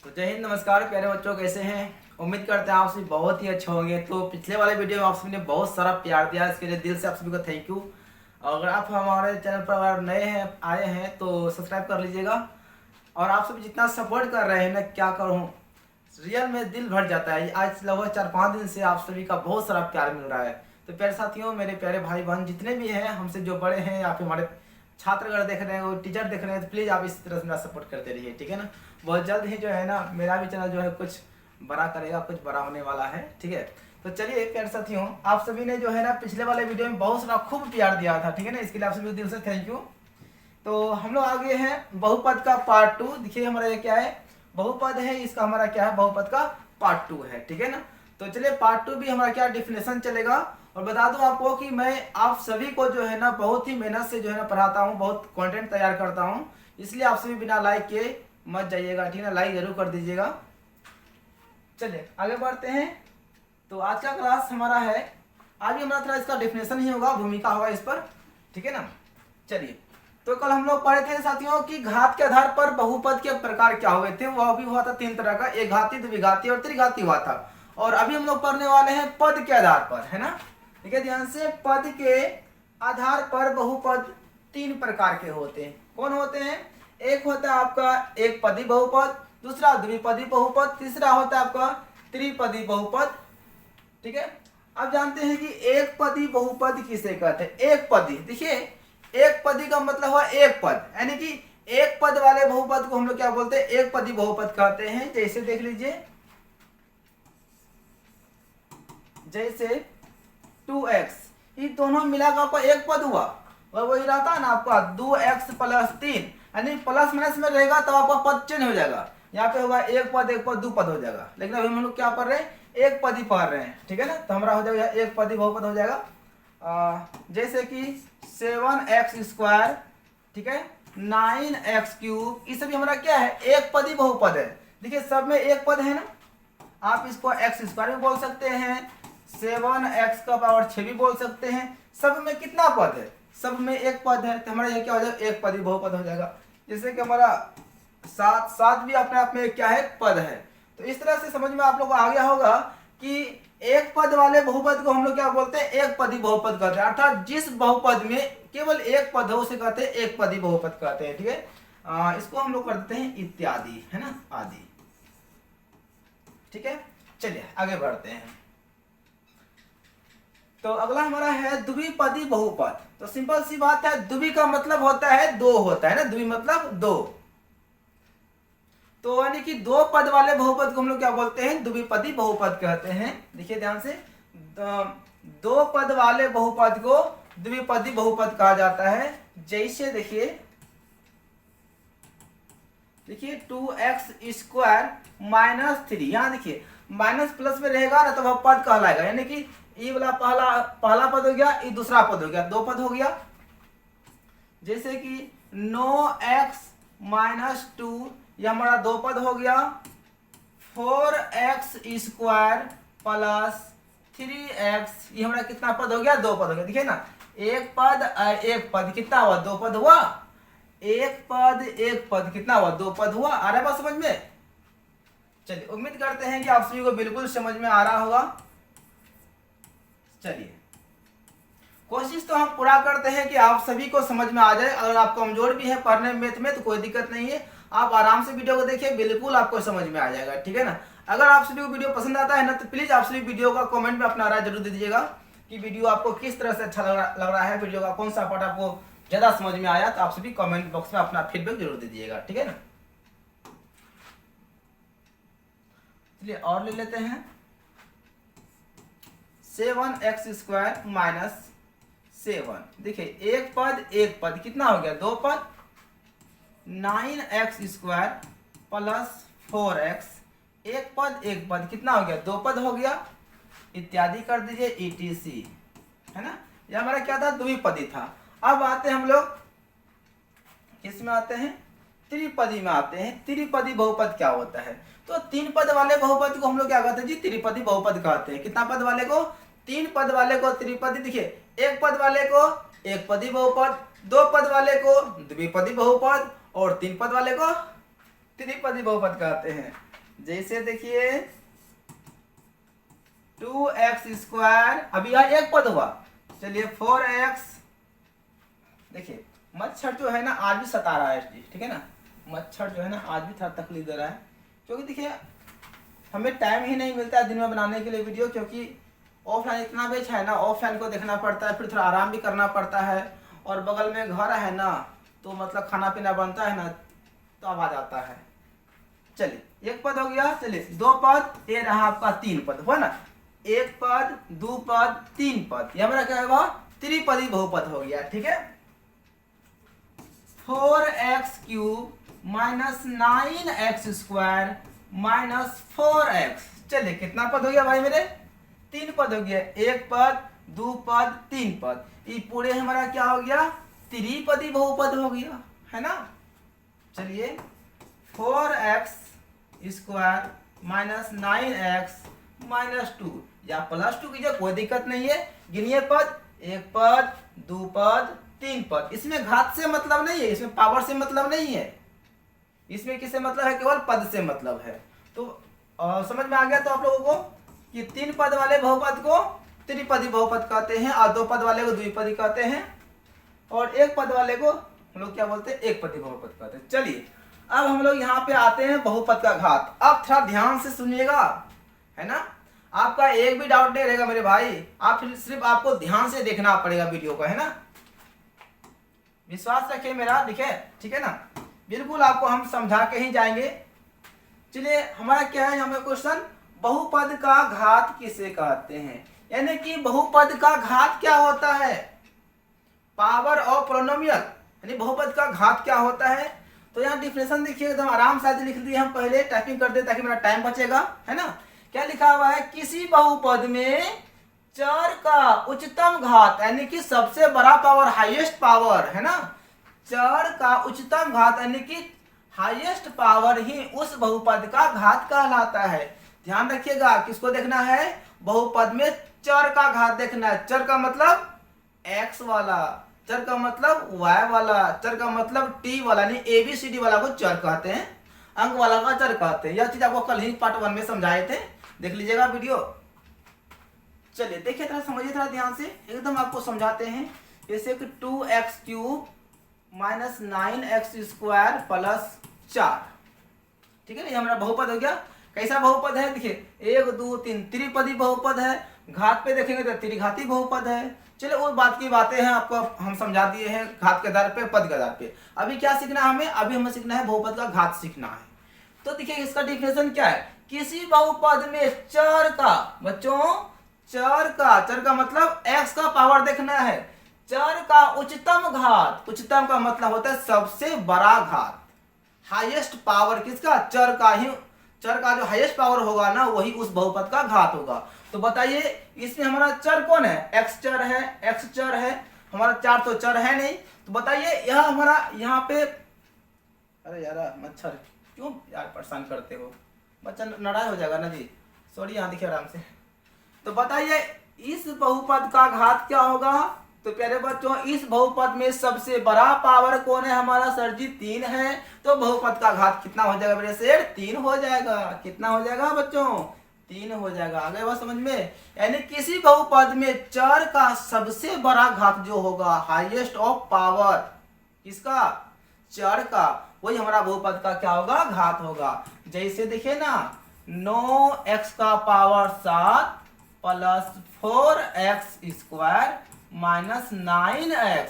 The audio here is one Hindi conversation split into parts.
तो जय हिंद, नमस्कार प्यारे बच्चों, कैसे हैं। उम्मीद करते हैं आप सभी बहुत ही अच्छे होंगे। तो पिछले वाले वीडियो में आप सभी ने बहुत सारा प्यार दिया, इसके लिए दिल से आप सभी को थैंक यू। अगर आप हमारे चैनल पर अगर नए हैं आए हैं तो सब्सक्राइब कर लीजिएगा। और आप सभी जितना सपोर्ट कर रहे हैं ना, क्या करूँ, रियल में दिल भर जाता है। आज लगभग 4-5 दिन से आप सभी का बहुत सारा प्यार मिल रहा है। तो प्यारे साथियों, मेरे प्यारे भाई बहन जितने भी हैं, हमसे जो बड़े हैं या फिर हमारे छात्रगण देख रहे हैं, वो टीचर देख रहे हैं, तो प्लीज़ आप इस तरह से मेरा सपोर्ट करते रहिए, ठीक है ना। बहुत जल्द ही जो है ना, मेरा भी चैनल जो है कुछ बड़ा करेगा, कुछ बड़ा होने वाला है, ठीक है। तो चलिए प्यारे साथियों, आप सभी ने जो है ना पिछले वाले वीडियो में बहुत सारा खूब प्यार दिया था, ठीक है ना। इसके लिए आप सभी को दिल से थैंक यू। तो हम लोग आगे हैं बहुपद का पार्ट 2। देखिए हमारा ये क्या है, बहुपद है, इसका हमारा क्या है, बहुपद का पार्ट 2 है, ठीक है ना। तो चलिए पार्ट 2 भी हमारा क्या डिफिनेशन चलेगा। और बता दूं आपको कि मैं आप सभी को जो है ना बहुत ही मेहनत से जो है ना पढ़ाता हूं, बहुत कंटेंट तैयार करता हूं। इसलिए आप सभी बिना लाइक के मत जाइएगा, ठीक है ना, लाइक जरूर कर दीजिएगा। चलिए आगे बढ़ते हैं। तो आज का क्लास हमारा है, आज भी हमारा थोड़ा इसका डिफिनेशन ही होगा, भूमिका होगा इस पर, ठीक है ना। चलिए, तो कल हम लोग पढ़े थे साथियों कि घात के आधार पर बहुपद के प्रकार क्या हुए थे। वह भी हुआ था 3 तरह का, एक घाती, द्विघाती और त्रिघाती हुआ था। और अभी हम लोग पढ़ने वाले हैं पद के आधार पर, है ना। देखिए ध्यान से, पद के आधार पर बहुपद 3 प्रकार के होते हैं। कौन होते हैं? एक होता है आपका एक पदी बहुपद, दूसरा द्विपदी बहुपद, तीसरा होता है आपका त्रिपदी बहुपद, ठीक है। अब जानते हैं कि एक पदी बहुपद किसे कहते हैं। एक पदी, देखिए एक पदी का मतलब हुआ एक पद, यानी कि एक पद वाले बहुपद को हम लोग क्या बोलते हैं, एक पदी बहुपद कहते हैं। जैसे देख लीजिए, जैसे 2x, ये दोनों मिलाकर आपका एक पद हुआ। और वही रहता है ना आपका 2x + 3, यानी प्लस माइनस में रहेगा तब आपका पद चेंज हो जाएगा। यहाँ पे होगा एक पद दो पद हो जाएगा। लेकिन अभी हम लोग क्या पढ़ रहे हैं, एक पद ही पढ़ रहे हैं, ठीक है ना। तो हमारा हो जाएगा एक पदी बहुपद हो जाएगा। जैसे कि 7x², ठीक है, 9x³, ये सभी हमारा क्या है, एक पदी बहुपद है। देखिए सब में एक पद है ना। आप इसको x² भी बोल सकते हैं, 7x⁶ भी बोल सकते हैं। सब में कितना पद है, सब में एक पद है। तो हमारा ये क्या हो जाएगा, एक पदी बहुपद हो जाएगा। जैसे कि हमारा 7 भी अपने आप में क्या है, पद है। तो इस तरह से समझ में आप लोग को आ गया होगा कि एक पद वाले बहुपद को हम लोग क्या बोलते हैं, एक पदी बहुपद कहते हैं। अर्थात जिस बहुपद में केवल एक पद हो उसे कहते हैं एक पदी बहुपद कहते हैं, ठीक है। इसको हम लोग कर देते हैं इत्यादि, है ना, आदि, ठीक है। चलिए आगे बढ़ते हैं। तो अगला हमारा है द्विपदी बहुपद। तो सिंपल सी बात है, द्वि का मतलब होता है दो, होता है ना, द्वि मतलब दो। तो यानी कि दो पद वाले बहुपद को हम लोग क्या बोलते हैं, द्विपदी बहुपद कहते हैं। देखिए ध्यान से, दो पद वाले बहुपद को द्विपदी बहुपद कहा जाता है। जैसे देखिए 2x² - 3, यहाँ देखिए माइनस प्लस में रहेगा ना तो वह पद कहलाएगा। यानी कि ये वाला पहला पद हो गया, ये दूसरा पद हो गया, दो पद हो गया। जैसे कि 9x - 2, ये हमारा दो पद हो गया। 4x² + 3x, ये हमारा कितना पद हो गया, दो पद हो गया। देखिए ना, एक पद एक पद कितना हुआ, दो पद हुआ। एक पद कितना हुआ, दो पद हुआ। आ रहा है बात समझ में। चलिए उम्मीद करते हैं कि आप सभी को बिल्कुल समझ में आ रहा होगा। चलिए कोशिश तो हम पूरा करते हैं कि आप सभी को समझ में आ जाए। अगर आप कमजोर भी है पढ़ने में तो कोई दिक्कत नहीं है, आप आराम से वीडियो को देखिए, बिल्कुल आपको समझ में आ जाएगा, ठीक है ना। अगर आप सभी को वीडियो पसंद आता है ना, तो प्लीज आप सभी वीडियो का कमेंट में अपना राय जरूर दे दीजिएगा कि वीडियो आपको किस तरह से अच्छा लग रहा है, वीडियो का कौन सा पार्ट आपको ज्यादा समझ में आया। तो आप सभी कमेंट बॉक्स में अपना फीडबैक जरूर दे दीजिएगा, ठीक है ना। चलिए और ले लेते हैं 7x² - 7। देखिए एक पद कितना हो गया, दो पद। 9x² + 4x, एक पद कितना हो गया, दो पद हो गया। इत्यादि कर दीजिए etc, है ना। यह हमारा क्या था, द्विपदी था। अब आते हैं हम लोग किसमें आते हैं, त्रिपदी में आते हैं। त्रिपदी बहुपद क्या होता है, तो 3 पद वाले बहुपद को हम लोग क्या कहते हैं जी, त्रिपदी बहुपद कहते हैं। कितना पद वाले को, 3 पद वाले को त्रिपदी। देखिए एक पद वाले को एक पदी बहुपद, दो पद वाले को द्विपदी बहुपद और 3 पद वाले को त्रिपदी बहुपद कहते हैं। जैसे देखिए 2x², अभी यहाँ एक पद हुआ, चलिए 4x। देखिए मच्छर जो है ना आज भी सता रहा है जी, ठीक है ना, मच्छर जो है ना आज भी थोड़ा तकलीफ दे रहा है, क्योंकि देखिए हमें टाइम ही नहीं मिलता है दिन में बनाने के लिए वीडियो, क्योंकि ऑफलाइन इतना बेच है ना, ऑफलाइन को देखना पड़ता है, फिर थोड़ा आराम भी करना पड़ता है, और बगल में घर है ना, तो मतलब खाना पीना बनता है ना, तो आवाज आता है। चलिए एक पद हो गया, चलिए दो पद, ये रहा आपका तीन पद, हुआ ना, एक पद, दो पद, तीन पद, ये हमारा क्या होगा, त्रिपदी बहुपद हो गया, ठीक है। 4x³ minus 9x² minus 4x, चलिए कितना पद हो गया भाई मेरे, तीन पद हो गया, एक पद, दो पद, तीन पद, ये पूरे हमारा क्या हो गया, त्रिपदी बहुपद हो गया, है ना। चलिए 4x² माइनस 9x माइनस 2 या +2 कीजिए, कोई दिक्कत नहीं है। गिनिए पद, एक पद, दो पद, तीन पद, इसमें घात से मतलब नहीं है, इसमें पावर से मतलब नहीं है, इसमें किससे मतलब है, केवल पद से मतलब है। तो समझ में आ गया तो आप लोगों को कि तीन पद वाले बहुपद को त्रिपदी बहुपद कहते हैं, और दो पद वाले को द्विपदी कहते हैं, और एक पद वाले को हम लोग क्या बोलते हैं, एक पदी बहुपद कहते हैं। चलिए अब हम लोग यहाँ पे आते हैं बहुपद का घात। अब थोड़ा ध्यान से सुनिएगा, है ना, आपका एक भी डाउट नहीं रहेगा मेरे भाई, आप सिर्फ आपको ध्यान से देखना पड़ेगा वीडियो को, है ना, विश्वास रखिए मेरा, ठीक है ना, बिल्कुल आपको हम समझा के ही जाएंगे। चलिए हमारा क्या है यहाँ पे क्वेश्चन, बहुपद का घात किसे कहते हैं, यानी कि बहुपद का घात क्या होता है, पावर ऑफ पोलिनोमियल, यानी बहुपद का घात क्या होता है। तो यहाँ डिफिनेशन देखिए, एकदम आराम से लिख दिए, हम पहले टाइपिंग कर दे ताकि मेरा टाइम बचेगा, है ना। क्या लिखा हुआ है, किसी बहुपद में चर का उच्चतम घात, यानी कि सबसे बड़ा पावर, हाईएस्ट पावर, है ना, चर का उच्चतम घात यानी कि हाईएस्ट पावर ही उस बहुपद का घात कहलाता है। ध्यान रखिएगा, किसको देखना है, बहुपद में चर का घात देखना है। चर का मतलब x वाला, चर का मतलब y वाला, चर का मतलब t वाला, यानी ABCD वाला को चर कहते हैं, अंक वाला का चर कहते हैं। यह चीज आपको कल ही पार्ट 1 में समझाए थे, देख लीजिएगा वीडियो। चलिए देखिए, थोड़ा समझिए, थोड़ा ध्यान से, एकदम आपको समझाते हैं। जैसे कि 2x³ माइनस 9x² प्लस 4, ठीक है ना, ये हमारा बहुपद हो गया। कैसा बहुपद है, देखिए 1 2 3 त्रिपदी बहुपद है, घात पे देखेंगे तो त्रिघाती बहुपद है। चलिए वो बात की बातें हैं, आपको हम समझा दिए हैं, घात के आधार पे, पद के आधार पे। अभी क्या सीखना है हमें, अभी हमें सीखना है बहुपद का घात सीखना है। तो देखिए इसका डिफिनेशन क्या है, किसी बहुपद में चर का, बच्चों चर का मतलब x का पावर देखना है, चर का उच्चतम घात, उच्चतम का मतलब होता है सबसे बड़ा घात, हाईएस्ट पावर किसका, चर का ही, चर का जो हाईएस्ट पावर होगा ना वही उस बहुपद का घात होगा। तो बताइए इसमें हमारा चर कौन है, x चर है, x चर है, हमारा 4 तो चर है नहीं। तो बताइए यह हमारा यहाँ पे, अरे यार मच्छर क्यों यार परेशान करते हो, बच्चा नाराज हो जाएगा ना जी, सॉरी, यहाँ देखिए आराम से। तो बताइए इस बहुपद का घात क्या होगा। तो प्यारे बच्चों इस बहुपद में सबसे बड़ा पावर कौन है हमारा, सर जी 3 है। तो बहुपद का घात कितना हो जाएगा मेरे सेठ, 3 हो जाएगा। कितना हो जाएगा बच्चों, 3 हो जाएगा। आ गए बात समझ में, यानी किसी बहुपद में चर का सबसे बड़ा घात जो होगा, हाईएस्ट ऑफ पावर किसका, चर का, वही हमारा बहुपद का क्या होगा, घात होगा। जैसे देखिए ना 9x का power 7 plus 4x² minus 9x।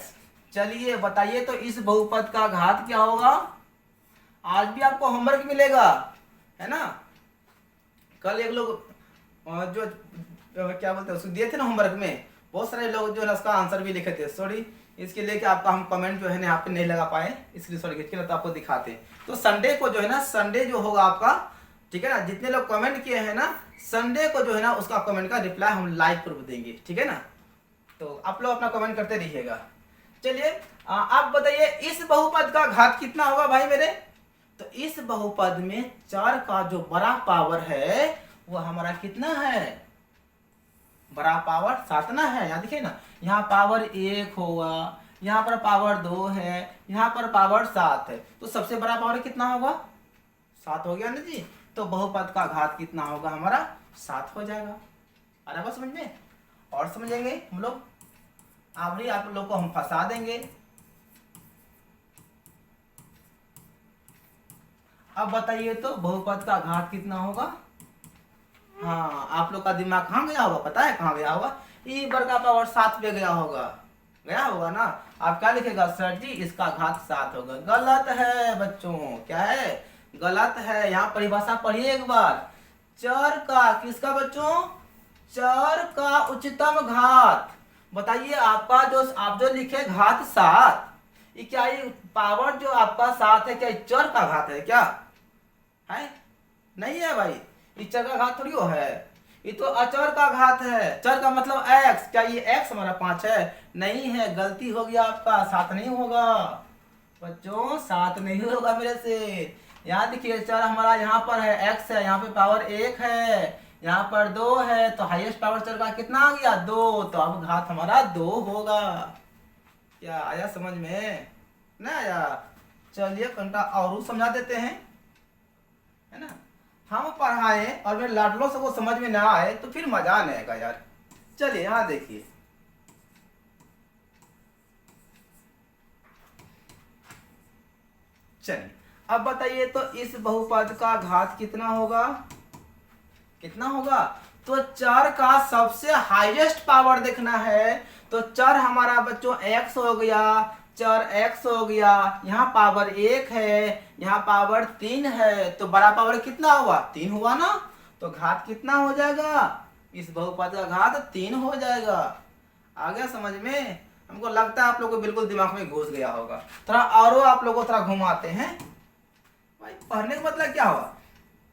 चलिए बताइए तो इस बहुपद का घात क्या होगा। आज भी आपको होमवर्क मिलेगा, है ना, कल एक लोग जो क्या बोलते हैं उसको दिए थे ना होमवर्क में, बहुत सारे लोग जो है उसका आंसर भी लिखे थे। सॉरी इसके लिए कि आपका हम कमेंट जो है ना यहाँ पे नहीं लगा पाए, इसलिए सॉरी, इसके लिए तो आपको दिखाते हैं। तो संडे को जो है ना, संडे जो होगा आपका, ठीक है ना, जितने लोग कमेंट किए हैं ना, संडे को जो है ना उसका कमेंट का रिप्लाई हम लाइव प्रूफ देंगे, ठीक है ना। तो आप लोग अपना कमेंट करते रहिएगा। चलिए आप बताइए इस बहुपद का घात कितना होगा भाई मेरे। तो इस बहुपद में 4 का जो बड़ा पावर है वो हमारा कितना है, बड़ा पावर 7 ना है। यहाँ देखिए ना, यहाँ पावर 1 होगा, यहाँ पर पावर 2 है, यहाँ पर पावर 7 है। तो सबसे बड़ा पावर कितना होगा, 7 हो गया ना जी। तो बहुपद का घात कितना होगा हमारा 7 हो जाएगा। आ रहा बात समझ में? और समझेंगे हम लोग, अभी आप लोग को हम फंसा देंगे। अब बताइए तो बहुपद का घात कितना होगा। हाँ, आप लोग का दिमाग कहाँ गया होगा, पता है कहाँ गया होगा? ई वर्ग का पावर 7 पे गया होगा, गया होगा ना। आप क्या लिखेगा सर जी, इसका घात 7 होगा। गलत है बच्चों, क्या है? गलत है। यहाँ परिभाषा पढ़िए एक बार। चर का किसका बच्चों? चर का उच्चतम घात। बताइए आपका जो आप जो लिखे घात 7, ये क्या ये पावर जो आपका 7 है, क्या ये चर का घात है क्या? है नहीं है भाई, ये चर का घात थोड़ी हो है, ये तो अचर का घात है। चर का मतलब x। क्या ये x हमारा 5 है? नहीं है, गलती हो गया आपका, 7 नहीं होगा बच्चों, 7 नहीं होगा मेरे से। यहाँ देखिए चर हमारा यहाँ पर है x है, यहाँ पे पावर 1 है, यहाँ पर 2 है, तो हाईएस्ट पावर चर का कितना आ गया 2, तो अब घात हमारा 2 होगा। क्या आया समझ में? ना आया? चलिए घंटा और समझा देते हैं, है ना। हम पढ़ाए और मेरे लाडलों से वो समझ में ना आए तो फिर मजा नहीं आएगा यार। चलिए यहाँ देखिए, चलिए अब बताइए तो इस बहुपद का घात कितना होगा? कितना होगा? तो चर का सबसे हाईएस्ट पावर देखना है, तो चर हमारा बच्चों x हो गया, चर x हो गया, यहाँ पावर 1 है, यहाँ पावर 3 है, तो बड़ा पावर कितना हुआ? 3 हुआ ना। तो घात कितना हो जाएगा? इस बहुपद का घात 3 हो जाएगा। आ गया समझ में? हमको लगता है आप लोगों को बिल्कुल दिमाग में घुस गया होगा। थोड़ा और आप लोगों को थोड़ा घुमाते हैं भाई। पढ़ने का मतलब क्या हुआ?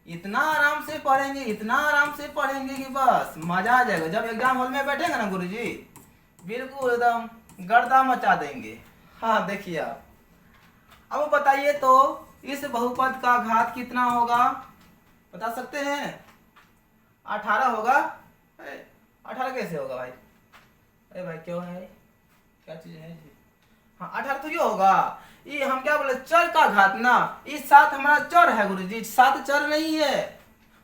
इतना आराम से पढ़ेंगे, इतना आराम से पढ़ेंगे कि बस मजा आ जाएगा। जब एग्जाम हॉल में बैठेंगे ना गुरुजी, बिल्कुल एकदम गर्दा मचा देंगे। हाँ देखिए आप, अब बताइए तो इस बहुपद का घात कितना होगा, बता सकते हैं? 18 होगा। 18 कैसे होगा भाई? अरे भाई क्यों है, क्या चीज है जी? हाँ 18 तो ये होगा। ये हम क्या बोले, चर का घात ना। इस 7 हमारा चर है गुरुजी, 7 चर नहीं है।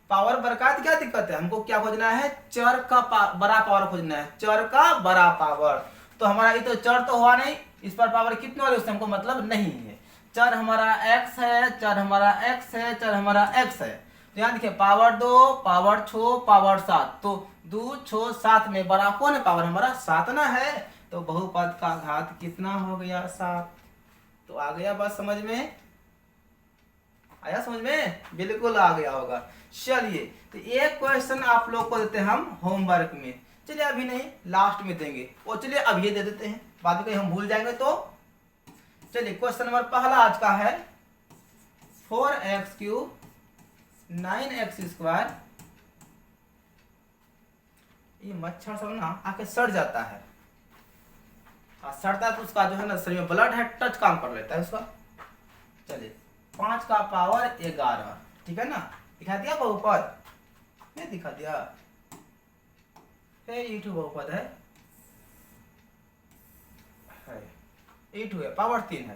पावर बरकत क्या दिक्कत है? हमको क्या खोजना है? चर का बड़ा पावर खोजना है, चर का बड़ा पावर। तो हमारा ये तो चर तो हुआ नहीं, इस पर पावर कितने वाले उससे हमको मतलब नहीं है। चर हमारा x है, चर हमारा x है, चर हमारा x है। तो यहाँ देखिए पावर 2, पावर 6, पावर 7, तो 2 6 7 में बड़ा कौन है? पावर हमारा 7 ना है। तो बहुपद का घात कितना हो गया? 7। तो आ गया बात समझ में? आया समझ में? बिल्कुल आ गया होगा। चलिए तो एक क्वेश्चन आप लोग को देते हैं हम होमवर्क में। चलिए अभी नहीं, लास्ट में देंगे, वो चलिए अभी दे देते हैं, बाद में कहीं हम भूल जाएंगे तो। चलिए क्वेश्चन नंबर पहला आज का है 4x³ 9x²। ये मच्छर सब ना आके सड़ जाता है, सड़ता है तो उसका जो है ना शरीर में ब्लड है, टच काम कर लेता है उसका। चलिए 5 का पावर 11, ठीक है ना। दिखा दिया बहुपद? नहीं दिखा दिया? E2 बहुपद है, E2 है, पावर 3 है,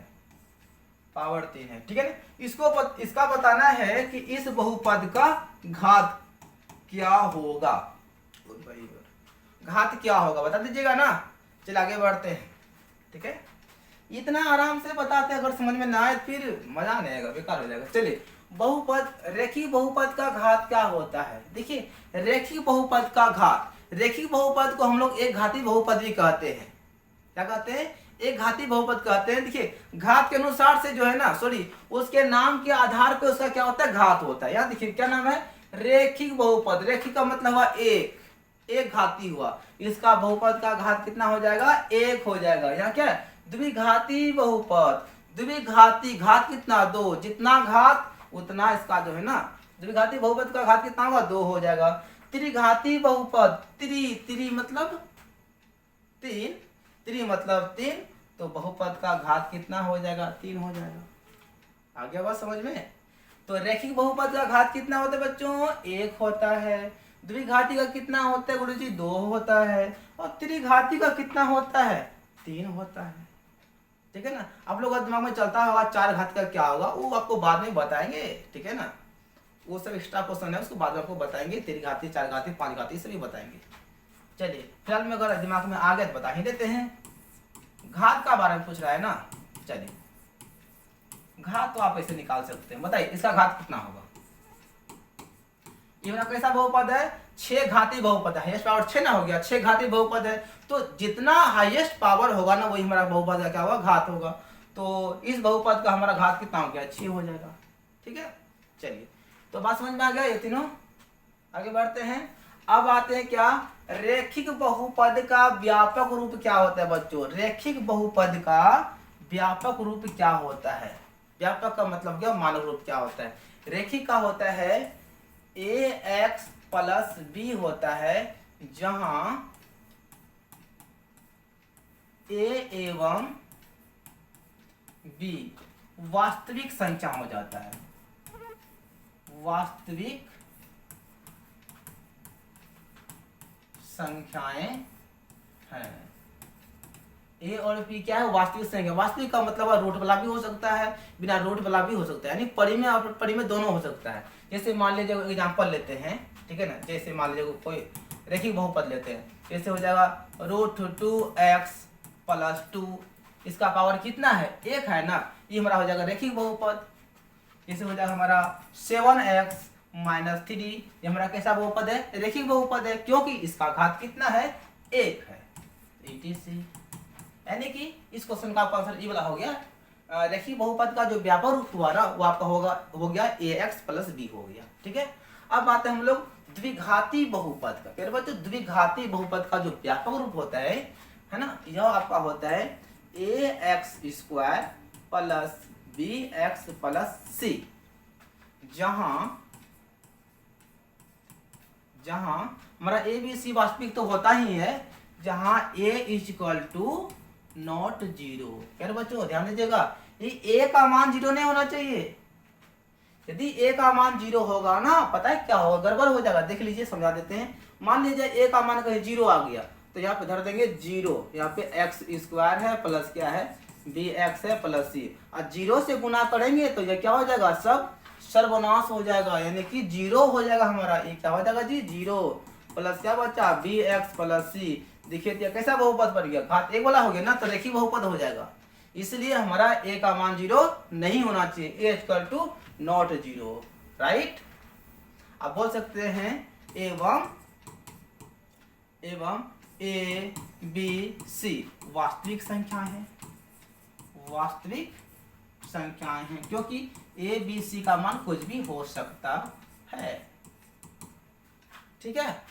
पावर 3 है, ठीक है ना। इसका बताना है कि इस बहुपद का घात क्या होगा। घात क्या होगा बता दीजिएगा ना। चलिए आगे बढ़ते हैं, ठीक है। इतना आराम से बताते हैं, अगर समझ में ना आए फिर मजा नहीं आएगा, बेकार हो जाएगा। चलिए बहुपद, रेखीय बहुपद का घात क्या होता है? देखिए रेखीय बहुपद का घात, रेखीय बहुपद को हम लोग एक घाती बहुपद भी कहते हैं। क्या कहते हैं? एक घाती बहुपद कहते हैं। देखिए घात के अनुसार से जो है ना, सॉरी उसके नाम के आधार पे उसका क्या होता है? घात होता है। यहाँ देखिए क्या नाम है? रेखिक बहुपद। रेखिक का मतलब हुआ एक घाती हुआ, इसका बहुपद का घात कितना हो जाएगा? 1 हो जाएगा। यहाँ क्या है? द्विघाती बहुपद। द्विघाती घात कितना? 2, जितना घात उतना इसका जो है ना, द्विघाती बहुपद का घात कितना होगा? 2 हो जाएगा। त्रिघाती बहुपद, त्रि मतलब 3, त्रि मतलब 3, तो बहुपद का घात कितना हो जाएगा? 3 हो जाएगा। आ गया बात समझ में? तो रैखिक बहुपद का घात कितना होता है बच्चों? 1 होता है। द्विघाती का कितना होता है गुरुजी? 2 होता है। और त्रिघाती का कितना होता है? 3 होता है, ठीक है ना। आप लोगों का दिमाग में चलता होगा 4 घात का क्या होगा, वो आपको बाद में बताएंगे, ठीक है ना। वो सब एक्स्ट्रा क्वेश्चन है, उसको बाद में आपको बताएंगे, 3 घाती 4 घाती 5 घाती सभी बताएंगे। चलिए फिलहाल में अगर दिमाग में आ गया तो बता ही देते हैं। घात का बारे में पूछ रहा है ना, चलिए घात तो आप ऐसे निकाल सकते हैं। बताइए इसका घात कितना होगा। ये हमारा कैसा बहुपद है, 6 घाती बहुपद है, हाईएस्ट पावर 6 ना हो गया, 6 घाती बहुपद है, तो जितना हाईएस्ट पावर होगा ना वही हमारा बहुपद का क्या होगा, घात होगा। तो इस बहुपद का हमारा घात कितना हो गया, 6 हो जाएगा। ठीक है, चलिए तो बात समझ में आ गया ये तीनों। आगे बढ़ते हैं। अब आते हैं क्या, रेखिक बहुपद का व्यापक रूप क्या होता है बच्चों। रेखिक बहुपद का व्यापक रूप क्या होता है, व्यापक का मतलब क्या, मानक रूप क्या होता है। रेखिक का होता है ax प्लस b होता है, जहां a एवं b वास्तविक संख्या हो जाता है, वास्तविक संख्याएं हैं। ए और पी क्या है, वास्तविक संख्या। वास्तविक का मतलब रूट वाला भी हो सकता है, बिना रूट वाला भी हो सकता है, यानी परी में दोनों हो सकता है। जैसे मान लीजिए एग्जांपल लेते हैं, ठीक है ना, जैसे मान लीजिए कोई रेखिक बहुपद लेते हैं, जैसे हो जाएगा √2x प्लस 2, इसका पावर कितना है, 1 है ना, ये हमारा हो जाएगा रेखिक बहुपद। जैसे हो जाएगा हमारा 7x माइनस 3, ये हमारा कैसा बहुपद है, रेखिक बहुपद है, क्योंकि इसका घात कितना है, 1 है। etc, यानी कि इस क्वेश्चन का आपका आंसर ये वाला हो गया। रेखिक बहुपद का जो व्यापक रूप हुआ ना वो आपका हो गया ax प्लस b हो गया। ठीक है, अब आते हैं हम लोग द्विघाती बहुपद का। फिर बच्चों द्विघाती बहुपद का जो व्यापक रूप होता है ना, यह आपका होता है ax² plus bx plus c, जहां हमारा a b c वास्तविक तो होता ही है, जहां a इक्वल टू नॉट 0। क्या बच्चों ध्यान दीजिएगा, ये a का मान 0 नहीं होना चाहिए। यदि a का मान 0 होगा ना, पता है क्या होगा, गड़बड़ हो जाएगा। देख लीजिए, समझा देते हैं। मान लीजिए a का मान कहीं 0 आ गया, तो यहाँ पे धर देंगे 0, यहाँ पे x² है प्लस क्या है bx है प्लस c, और 0 से गुना करेंगे तो ये क्या हो जाएगा, सब सर्वनाश हो जाएगा, यानी कि 0 हो जाएगा हमारा। ये क्या हो जाएगा जी, 0 प्लस क्या बचा, bx प्लस c। देखिए तो कैसा बहुपद बन गया, घात 1 वाला हो गया ना, तो रेखिक बहुपद हो जाएगा। इसलिए हमारा a का मान 0 नहीं होना चाहिए, a equal to not 0, right. आप बोल सकते हैं एवं a b c वास्तविक संख्याएं हैं, वास्तविक संख्याएं हैं, क्योंकि a b c का मान कुछ भी हो सकता है। ठीक है,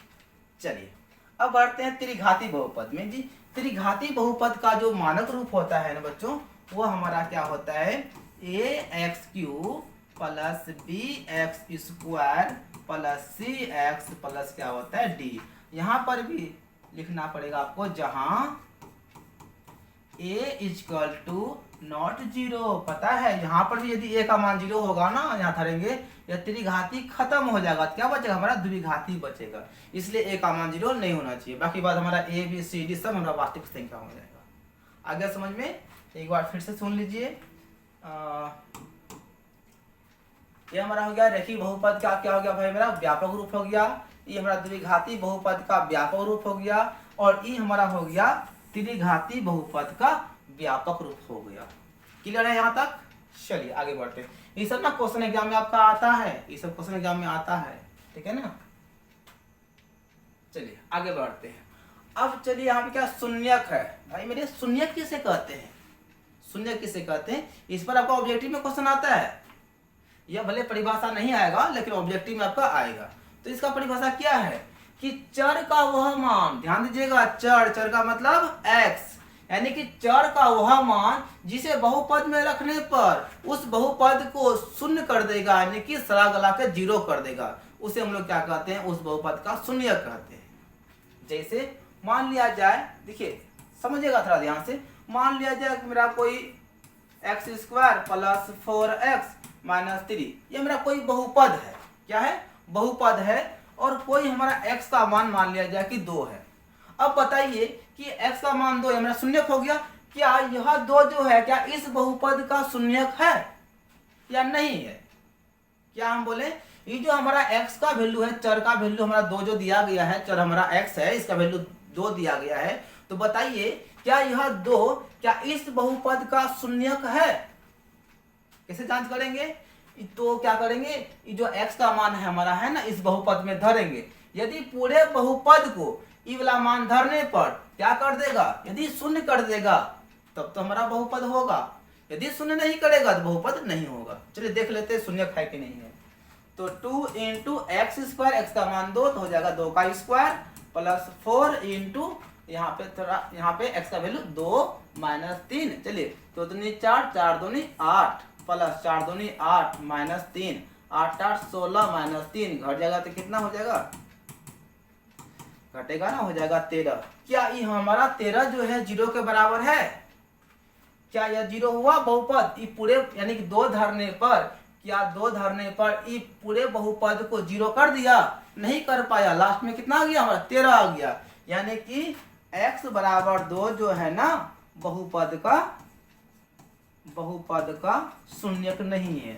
चलिए अब बढ़ते हैं त्रिघाती बहुपद में जी। त्रिघाती बहुपद का जो मानक रूप होता है ना बच्चों, वो हमारा क्या होता है, ax³ plus bx² plus cx plus क्या होता है d। यहाँ पर भी लिखना पड़ेगा आपको, जहां a इक्वल टू नॉट 0। पता है यहाँ पर भी यदि a का मान 0 होगा ना, यहाँ धरेंगे, या त्रिघाती खत्म हो जाएगा, क्या बचेगा हमारा, द्विघाती बचेगा। इसलिए a का मान 0 नहीं होना चाहिए। बाकी बात हमारा a b c d सब हमारा वास्तविक संख्या हो जाएगा। आगे समझ में, एक बार फिर से सुन लीजिए। ये हमारा हो गया रेखिक बहुपद का क्या हो गया भाई, मेरा व्यापक रूप हो गया। ये हमारा द्विघाती बहुपद का व्यापक रूप हो गया, और ये हमारा हो गया त्रिघाती बहुपद का व्यापक रूप हो गया। क्लियर है यहाँ तक। चलिए आगे बढ़ते हैं। ये सब ना क्वेश्चन एग्जाम में आपका आता है, ये सब क्वेश्चन एग्जाम में आता है, ठीक है ना। चलिए आगे बढ़ते हैं। अब चलिए यहाँ पे क्या शून्यक है भाई मेरे, शून्यक किसे कहते हैं, शून्यक किसे कहते हैं, इस पर आपका ऑब्जेक्टिव में क्वेश्चन आता है। यह भले परिभाषा नहीं आएगा, लेकिन ऑब्जेक्टिव में आपका आएगा। तो इसका परिभाषा क्या है कि चर का वह मान, ध्यान दीजिएगा, चर का मतलब x, यानी कि चर का वह मान जिसे बहुपद में रखने पर उस बहुपद को शून्य कर देगा, यानी कि सड़ा गला के 0 कर देगा, उसे हम लोग क्या कहते हैं, उस बहुपद का शून्यक कहते हैं। जैसे मान लिया जाए, देखिए समझिएगा थोड़ा ध्यान से, मान लिया जाए कि मेरा कोई x² प्लस 4x माइनस 3, ये मेरा कोई बहुपद है, क्या है, बहुपद है, और कोई हमारा x का मान लिया जाए कि 2 है। अब बताइए कि x का मान 2 है, मेरा शून्यक हो गया। क्या यह 2 जो है, क्या इस बहुपद का शून्यक है या नहीं है। क्या हम बोले, ये जो हमारा x का वैल्यू है, चर का वैल्यू हमारा 2 जो दिया गया है, चर हमारा x है, इसका वैल्यू 2 दिया गया है। तो बताइए क्या यह 2 क्या इस बहुपद का शून्यक है? कैसे जांच करेंगे? तो क्या करेंगे, ये जो x का मान है हमारा है ना, इस बहुपद में धरेंगे। यदि पूरे बहुपद को ई वाला मान धरने पर क्या कर देगा, यदि शून्य कर देगा तब तो हमारा बहुपद होगा, यदि शून्य नहीं करेगा तो बहुपद नहीं होगा। चलिए देख लेते हैं शून्य है कि नहीं है। तो 2 इंटू एक्स स्क्वायर, एक्स का मान 2 तो हो जाएगा 2 का स्क्वायर प्लस 4 इंटू यहाँ पे थोड़ा, यहाँ पे एक्स का वैल्यू 2 माइनस 3। चलिए 2 दूनी 4, 4 दूनी 8 प्लस 4 दूनी 8 माइनस 3, 8 8 16 माइनस 3 घट जाएगा तो कितना हो जाएगा, घटेगा ना, हो जाएगा 13। क्या ये हमारा 13 जो है 0 के बराबर है? क्या यह 0 हुआ बहुपद? ये पूरे यानी कि 2 धरने पर, क्या 2 धरने पर ये पूरे बहुपद को 0 कर दिया? नहीं कर पाया। लास्ट में कितना आ गया हमारा, 13 आ गया। यानी कि x बराबर 2 जो है ना बहुपद का शून्यक नहीं है,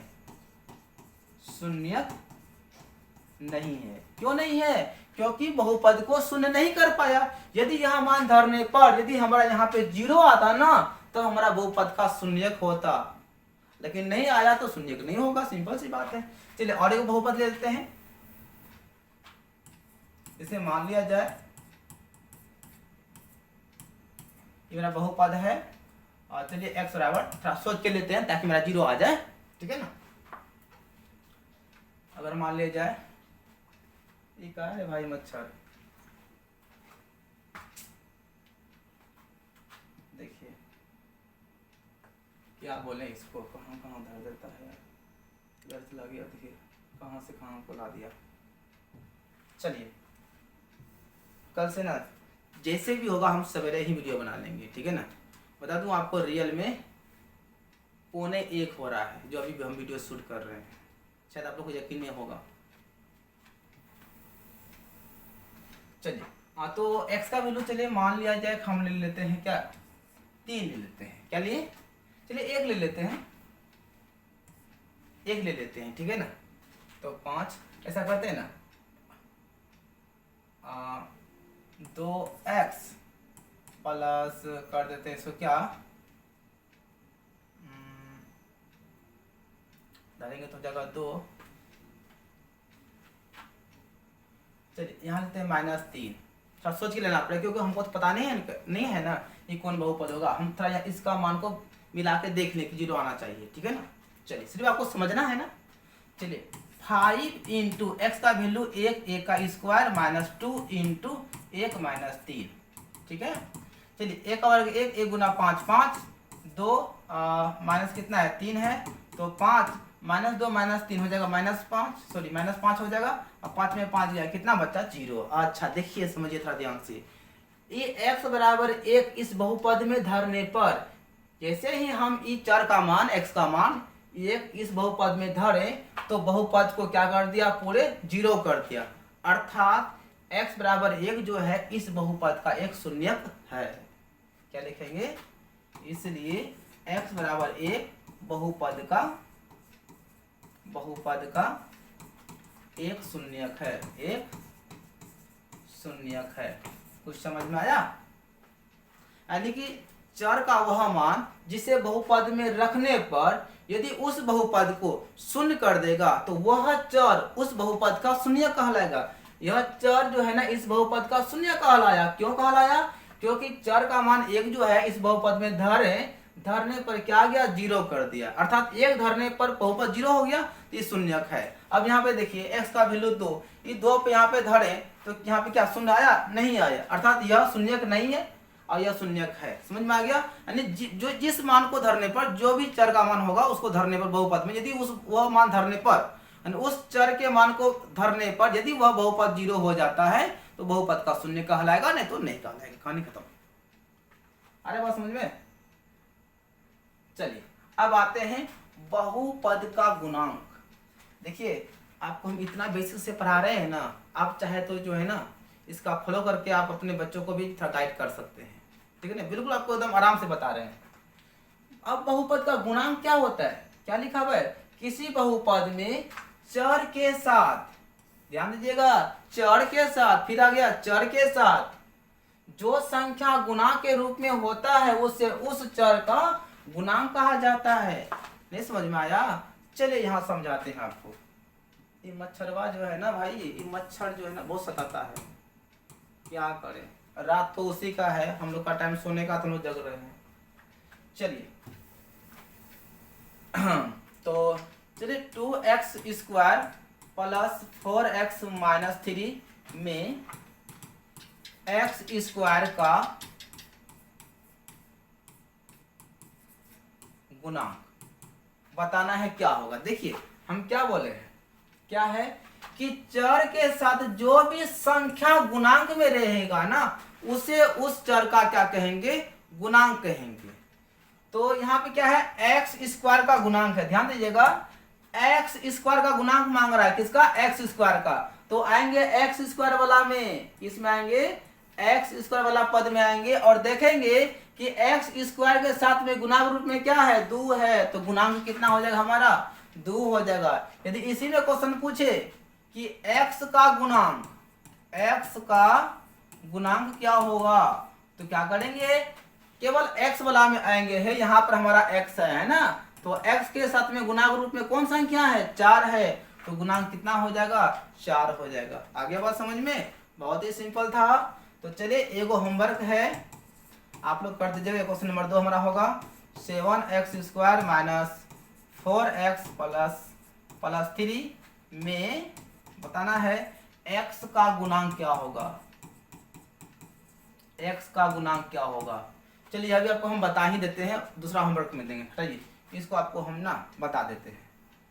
शून्यक नहीं है। क्यों नहीं है? क्योंकि बहुपद को शून्य नहीं कर पाया। यदि यहाँ मान धरने पर यदि हमारा यहाँ पे 0 आता ना तो हमारा बहुपद का शून्यक होता, लेकिन नहीं आया तो शून्यक नहीं होगा, सिंपल सी बात है। चलिए और एक बहुपद ले लेते हैं। इसे मान लिया जाए ये मेरा बहुपद है, और चलिए x बराबर, थोड़ा सोच के लेते हैं ताकि मेरा 0 आ जाए, ठीक है ना। अगर मान लिया जाए ये क्या है भाई, मच्छर, देखिए क्या बोले इसको, कहाँ कहाँ धर देता है यार, इधर से ला गया, देखिए कहाँ से कहाँ को ला दिया। चलिए कल से ना जैसे भी होगा हम सवेरे ही वीडियो बना लेंगे, ठीक है ना। बता दूं आपको रियल में 1:45 हो रहा है जो अभी हम वीडियो शूट कर रहे हैं, शायद आप लोग को यकीन नहीं होगा। चलिए हाँ, तो x का वैल्यू चलिए मान लिया जाए, हम ले लेते हैं क्या, 3 ले लेते हैं। क्या लिए, चलिए 1 ले लेते हैं, 1 ले लेते हैं, ठीक है ना। तो 5 ऐसा करते हैं ना, 2x प्लस कर देते हैं इसको क्या, डालेंगे तो जगह 2, चलिए यहाँ लेते हैं -3। थोड़ा सोच के लेना पड़ेगा क्योंकि हमको तो पता नहीं है ना ये कौन बहुपद होगा। हम थोड़ा इसका मान को मिला के देख लें कि 0 आना चाहिए, ठीक है ना। चलिए सिर्फ आपको समझना है ना। चलिए 5 इंटू एक्स का वैल्यू 1, 1 का स्क्वायर माइनस 2 इंटू 1 माइनस 3, ठीक है। चलिए 1 का वर्ग 1, 1 गुना 5 5, 2 माइनस कितना है 3 है, तो 5 -2 -3 हो जाएगा -5, सॉरी -5 हो जाएगा, और 5 में 5 गया, कितना बचा 0। अच्छा देखिए समझिए थोड़ा ध्यान से, ये x बराबर 1 इस बहुपद में धरने पर जैसे ही हम ई चर का मान x का मान 1 इस बहुपद में धरे तो बहुपद को क्या कर दिया, पूरे 0 कर दिया। अर्थात x बराबर 1 जो है इस बहुपद का एक शून्यक है। क्या लिखेंगे, इसलिए x बराबर 1 बहुपद का एक शून्यक है, एक शून्यक है। कुछ समझ में आया? यानी कि चर का वह मान जिसे बहुपद में रखने पर यदि उस बहुपद को शून्य कर देगा तो वह चर उस बहुपद का शून्य कहलाएगा। यह चर जो है ना इस बहुपद का शून्य कहलाया। क्यों कहलाया? क्योंकि चर का मान 1 जो है इस बहुपद में धरने पर क्या गया, 0 कर दिया। अर्थात 1 धरने पर बहुपद 0 हो गया तो ये शून्यक है। अब यहाँ पे देखिए x का वैल्यू 2, ये 2 पे यहाँ पे धरे तो यहाँ पे क्या शून्य आया, नहीं आया। अर्थात यह शून्यक नहीं है और यह शून्यक है। समझ में आ गया? यानी जो जिस मान को धरने पर, जो भी चर का मान होगा उसको धरने पर बहुपद में यदि वह मान धरने पर उस चर के मान को धरने पर यदि वह बहुपद 0 हो जाता है तो बहुपद का शून्य कहलाएगा, नहीं तो नहीं कहलाएगा। कहानी खत्म। अरे बात समझ में? चलिए अब आते हैं बहुपद का गुणांक। देखिए आपको हम इतना बेसिक से पढ़ा रहे हैं ना, आप चाहे तो जो है ना इसका फॉलो करके आप अपने बच्चों को भी थोड़ा गाइड कर सकते हैं, ठीक है ना। बिल्कुल आपको एकदम आराम से बता रहे हैं। अब बहुपद का गुणांक क्या होता है? क्या लिखा हुआ है? किसी बहुपद में चर के साथ, ध्यान दीजिएगा, चर के साथ, फिर आ गया चर के साथ जो संख्या गुणा के रूप में होता है उससे उस चर का गुणांक कहा जाता है। नहीं समझ में आया? चलिए यहाँ समझाते हैं आपको। ये मच्छरवा जो है ना भाई, ये मच्छर जो है ना बहुत सताता है, क्या करें, रात तो उसी का है, हम लोग का टाइम सोने का, तो हम लोग जग रहे हैं। चलिए तो चलिए 2x² प्लस 4x माइनस 3 में x² का गुणांक बताना है क्या होगा। देखिए हम क्या बोले हैं, क्या है कि चर के साथ जो भी संख्या गुणांक में रहेगा ना उसे उस चर का क्या कहेंगे, गुणांक कहेंगे। तो यहाँ पे क्या है, x² का गुणांक है, ध्यान दीजिएगा, x² का गुणांक मांग रहा है, किसका, x² का। तो आएंगे x² वाला में, इसमें आएंगे x² वाला पद में आएंगे और देखेंगे कि x² के साथ में गुणांक रूप में क्या है, 2 है, तो गुणांक कितना हो जाएगा हमारा, 2 हो जाएगा। यदि इसी में क्वेश्चन पूछे कि x का गुणांक क्या होगा, तो क्या करेंगे, केवल x वाला में आएंगे, है यहाँ पर हमारा x है ना, तो x के साथ में गुणांक रूप में कौन संख्या है, 4 है, तो गुणांक कितना हो जाएगा, 4 हो जाएगा। आगे बात समझ में, बहुत ही सिंपल था। तो चलिए एगो होमवर्क है, आप लोग कर दीजिएगा। क्वेश्चन नंबर 2 हमारा होगा 7x² माइनस 4x प्लस 3 में बताना है x का गुणांक क्या होगा, x का गुणांक क्या होगा। चलिए अभी आपको हम बता ही देते हैं, दूसरा होमवर्क में देंगे, हटाइए इसको, आपको हम ना बता देते हैं।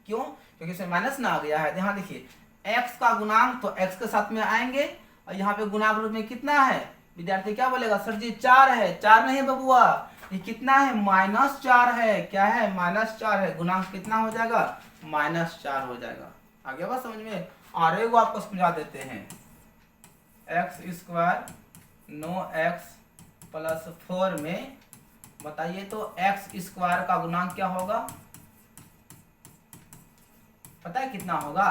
क्यों, क्योंकि इसमें माइनस ना आ गया है। यहाँ देखिए x का गुणांक, तो x के साथ में आएंगे और यहाँ पे गुणांक रूप में कितना है, विद्यार्थी क्या बोलेगा, सर जी 4 है, 4 नहीं बबुआ, ये कितना है, -4 है, क्या है, -4 है, गुणांक कितना हो जाएगा, -4 हो जाएगा। आगे बात समझ में। और एगो आपको समझा देते हैं, x² 9x प्लस 4 में बताइए तो x² का गुणांक क्या होगा, पता है कितना होगा,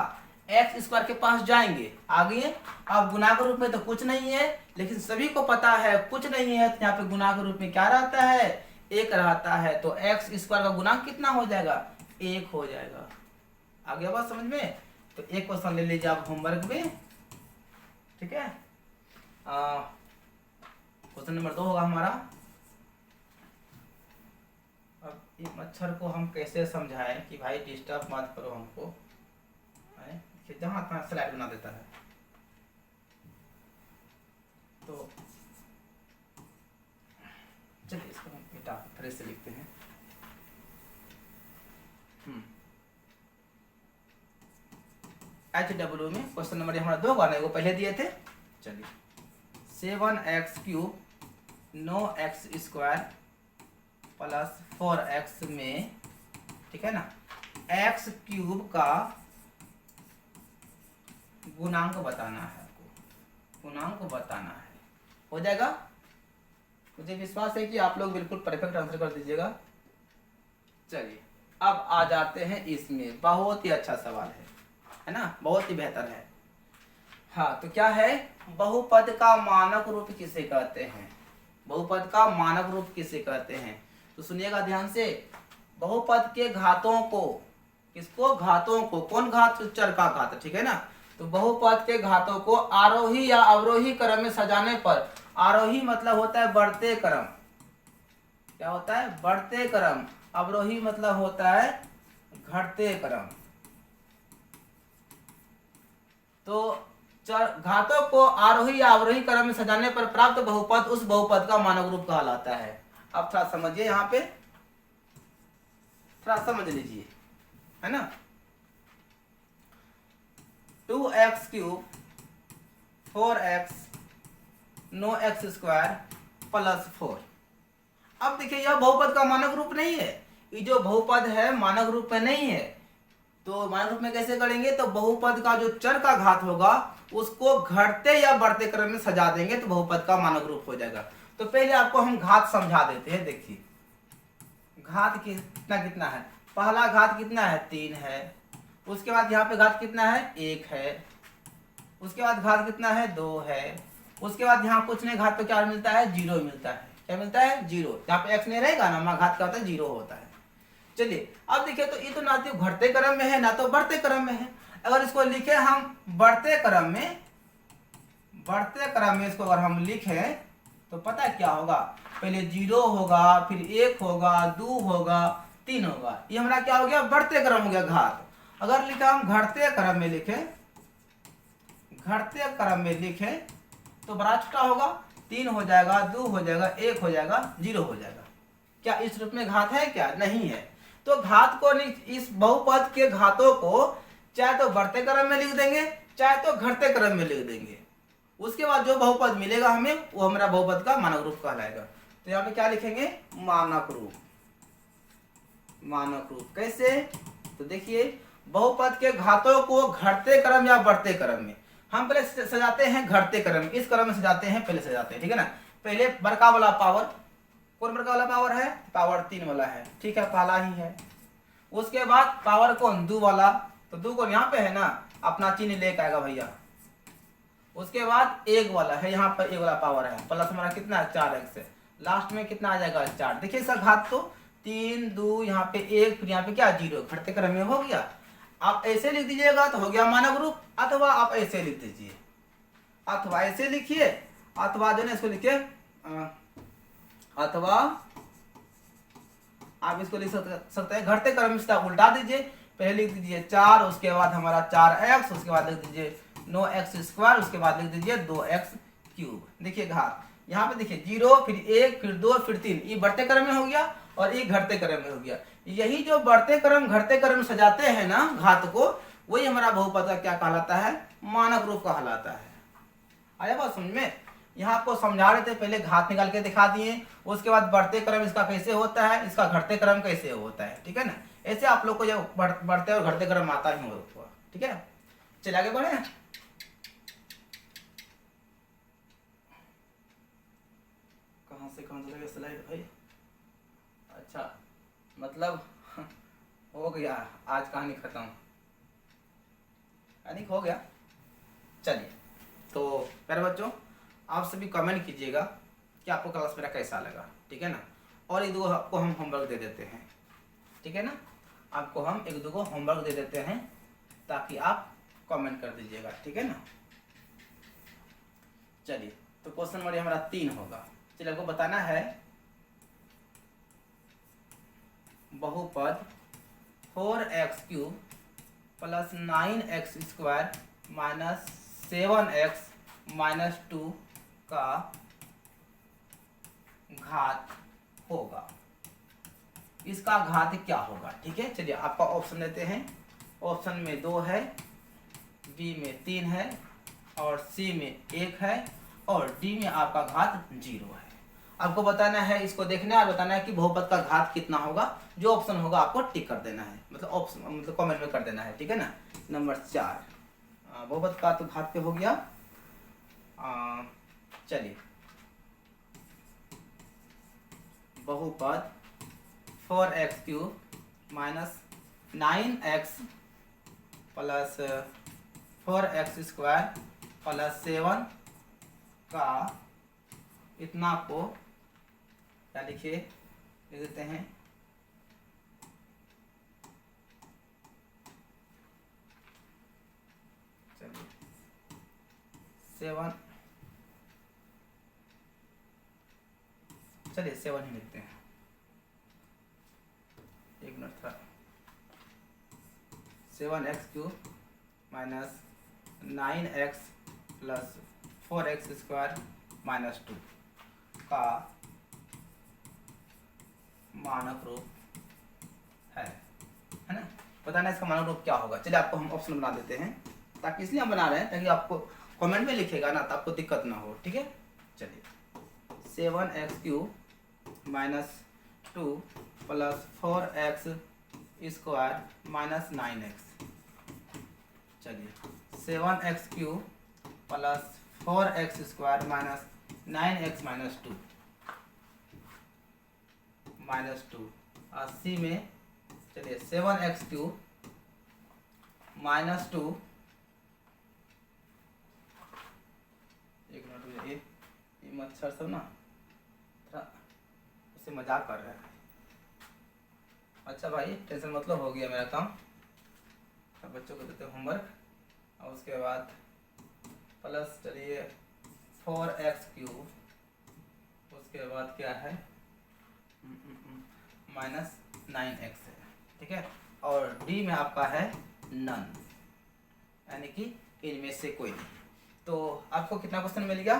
x² के पास जाएंगे, आगे अब गुणांक रूप में तो कुछ नहीं है, लेकिन सभी को पता है कुछ नहीं है, तो यहाँ पे गुणांक रूप में क्या रहता है, 1 रहता है, तो x² का गुणांक कितना हो जाएगा, 1 हो जाएगा। आगे बात समझ में। तो एक क्वेश्चन ले लीजिए आप होमवर्क में, ठीक है। क्वेश्चन नंबर 2 होगा हमारा। अब ये मच्छर को हम कैसे समझाएं कि भाई डिस्टर्ब मत करो हमको, जहां तहां स्लाइड बना देता है। तो चलिए इसको हम बेटा फिर से लिखते हैं। HW में क्वेश्चन नंबर हमारा 2 होगा ना, वो पहले दिए थे। चलिए 7x³ 9x² प्लस 4x में, ठीक है ना, x³ का गुणांक बताना है, आपको गुणांक बताना है, हो जाएगा। मुझे विश्वास है कि आप लोग बिल्कुल परफेक्ट आंसर कर दीजिएगा। चलिए अब आ जाते हैं इसमें, बहुत ही अच्छा सवाल है ना, बहुत ही बेहतर है। हाँ तो क्या है, बहुपद का मानक रूप किसे कहते हैं, बहुपद का मानक रूप किसे कहते हैं, तो सुनिएगा ध्यान से। बहुपद के घातों को, किसको, घातों को, कौन घात, चर का घात, ठीक है ना। तो बहुपद के घातों को आरोही या अवरोही क्रम में सजाने पर, आरोही मतलब होता है बढ़ते क्रम, क्या होता है, बढ़ते क्रम, अवरोही मतलब होता है घटते क्रम। तो घातों को आरोही या अवरोही क्रम में सजाने पर प्राप्त बहुपद उस बहुपद का मानक रूप कहलाता है। अब थोड़ा समझिए, यहाँ पे थोड़ा समझ लीजिए, है ना। 2x³ 4x 9x² plus 4। अब देखिए यह बहुपद का मानक रूप नहीं है, ये जो बहुपद है मानक रूप में नहीं है, तो मानक रूप में कैसे करेंगे, तो बहुपद का जो चर का घात होगा उसको घटते या बढ़ते क्रम में सजा देंगे तो बहुपद का मानक रूप हो जाएगा। तो पहले आपको हम घात समझा देते हैं। देखिए घात कितना कितना है, पहला घात कितना है, 3 है, उसके बाद यहाँ पे घात कितना है 1 है, उसके बाद घात कितना है 2 है, उसके बाद यहाँ कुछ नहीं, घात तो क्या मिलता है 0 मिलता है। क्या मिलता है 0, यहाँ पे x नहीं रहेगा ना, हमारा घात क्या होता है 0 होता है। चलिए अब देखिए, तो ये तो ना तो घटते क्रम में है ना तो बढ़ते क्रम में है। अगर इसको लिखे हम बढ़ते क्रम में, इसको अगर हम लिखें तो पता क्या होगा, पहले 0 होगा, फिर 1 होगा, 2 होगा, 3 होगा, ये हमारा क्या हो गया बढ़ते क्रम हो गया घात। अगर लिखा हम घटते क्रम में लिखें, तो बड़ा छोटा होगा, 3 हो जाएगा, 2 हो जाएगा, 1 हो जाएगा, 0 हो जाएगा। क्या इस रूप में घात है क्या, नहीं है। तो घात को नहीं, इस बहुपद के घातों को चाहे तो बढ़ते क्रम में लिख देंगे, चाहे तो घटते क्रम में लिख देंगे। उसके बाद जो बहुपद मिलेगा हमें, वो हमारा बहुपद का मानक रूप कहलाएगा। तो यहाँ पे क्या लिखेंगे, मानक रूप। कैसे, तो देखिए बहुपद के घातों को घटते क्रम या बढ़ते क्रम में हम पहले सजाते हैं, घटते क्रम इस क्रम में सजाते हैं, पहले सजाते हैं, ठीक है ना। पहले बड़का वाला पावर, कौन बड़का वाला पावर है, पावर 3 वाला है, ठीक है, पहला ही है। उसके बाद पावर कौन 2 वाला, तो 2 को यहाँ पे है ना, अपना चिन्ह लेकर आएगा भैया। उसके बाद 1 वाला है, यहाँ पर 1 वाला पावर है, प्लस हमारा कितना है 4x है, लास्ट में कितना आ जाएगा 4। देखिए इसका घात तो 3, 2, यहाँ पे 1, फिर यहाँ पे क्या 0, घटते क्रम में हो गया। आप ऐसे लिख दीजिएगा तो हो गया मानक रूप, अथवा आप ऐसे लिख दीजिए, अथवा ऐसे लिखिए, अथवा जो है इसको लिखिए, अथवा आप इसको लिख सकते हैं घटते क्रम में उल्टा दीजिए। पहले लिख दीजिए 4, उसके बाद हमारा 4x, उसके बाद लिख दीजिए 9x², उसके बाद लिख दीजिए 2x³। देखिए घात यहाँ पे देखिए 0, फिर 1, फिर 2, फिर 3, ये बढ़ते क्रम में हो गया और ये घटते क्रम में हो गया। यही जो बढ़ते क्रम घटते क्रम सजाते हैं ना घात को, वही हमारा बहुपद का क्या कहलाता है, मानक रूप कहलाता है। आया बात समझ में। यहाँ आपको समझा रहे थे, पहले घात निकाल के दिखा दिए, उसके बाद बढ़ते क्रम इसका कैसे होता है, इसका घटते क्रम कैसे होता है, ठीक है ना। ऐसे आप लोग को जो बढ़ते और घटते क्रम आता ही होगा, ठीक है। चलिए आगे बढ़े। कहाँ से लगे स्लाइड भाई, अच्छा मतलब हो गया आज कहानी खत्म, कहानी हो गया। चलिए तो प्यारे बच्चों, आप सभी कमेंट कीजिएगा कि आपको क्लास मेरा कैसा लगा, ठीक है ना। और 1-2 आपको हम होमवर्क दे देते हैं, ठीक है ना, आपको हम 1-2 को होमवर्क दे देते हैं ताकि आप कमेंट कर दीजिएगा, ठीक है ना। चलिए तो क्वेश्चन नंबर हमारा 3 होगा। चलिए आपको बताना है बहुपद 4x³ plus 9x² minus 7x - 2 का घात होगा। इसका घात क्या होगा, ठीक है। चलिए आपका ऑप्शन देते हैं। ऑप्शन में 2 है, बी में 3 है, और सी में 1 है, और डी में आपका घात 0 है। आपको बताना है, इसको देखना है और बताना है कि बहुपद का घात कितना होगा। जो ऑप्शन होगा आपको टिक कर देना है, मतलब ऑप्शन मतलब कमेंट में कर देना है, ठीक है ना। नंबर 4 बहुपद का तो घात पे हो गया। चलिए बहुपद 4x³ minus 9x plus 4x² plus 7 का इतना को क्या लिखिए, लिख देते हैं चलिए 7, चलिए 7 ही लिखते हैं, एक मिनट था। 7x³ minus 9x plus 4x² minus 2 का मानक रूप है ना। बताना इसका मानक रूप क्या होगा। चलिए आपको हम ऑप्शन बना देते हैं, ताकि इसलिए हम बना रहे हैं ताकि आपको कमेंट में लिखेगा ना तो आपको दिक्कत ना हो, ठीक है। चलिए 7x³ minus 2 plus 4x² minus 9x। चलिए 7x³ plus 4x² minus 9x minus 2 और सी में चलिए 7x³ -2, एक मिनट, ये मच्छर सब ना थोड़ा उससे मजाक कर रहा है। अच्छा भाई टेंशन मतलब, हो गया मेरा काम। अब बच्चों को देते होमवर्क, और उसके बाद प्लस चलिए 4x3, उसके बाद क्या है -9x है, ठीक है। और डी में आपका है नन, यानी कि इनमें से कोई नहीं। तो आपको कितना क्वेश्चन मिल गया?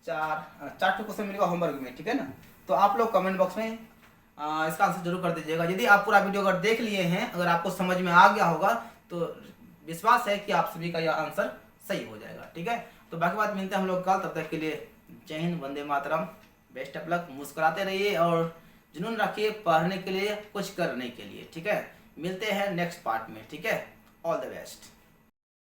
4 क्वेश्चन मिलेगा होमवर्क में, ठीक है ना। तो आप लोग कमेंट बॉक्स में इसका आंसर जरूर कर दीजिएगा। यदि आप पूरा वीडियो अगर देख लिए हैं, अगर आपको समझ में आ गया होगा, तो विश्वास है कि आप सभी का यह आंसर सही हो जाएगा, ठीक है। तो बाकी बात मिलते हैं हम लोग कल, तब तक के लिए जय Hind, Vande Mataram, best of luck. मुस्कुराते रहिए और जुनून रखिए पढ़ने के लिए, कुछ करने के लिए, ठीक है। मिलते हैं नेक्स्ट पार्ट में, ठीक है। All the best.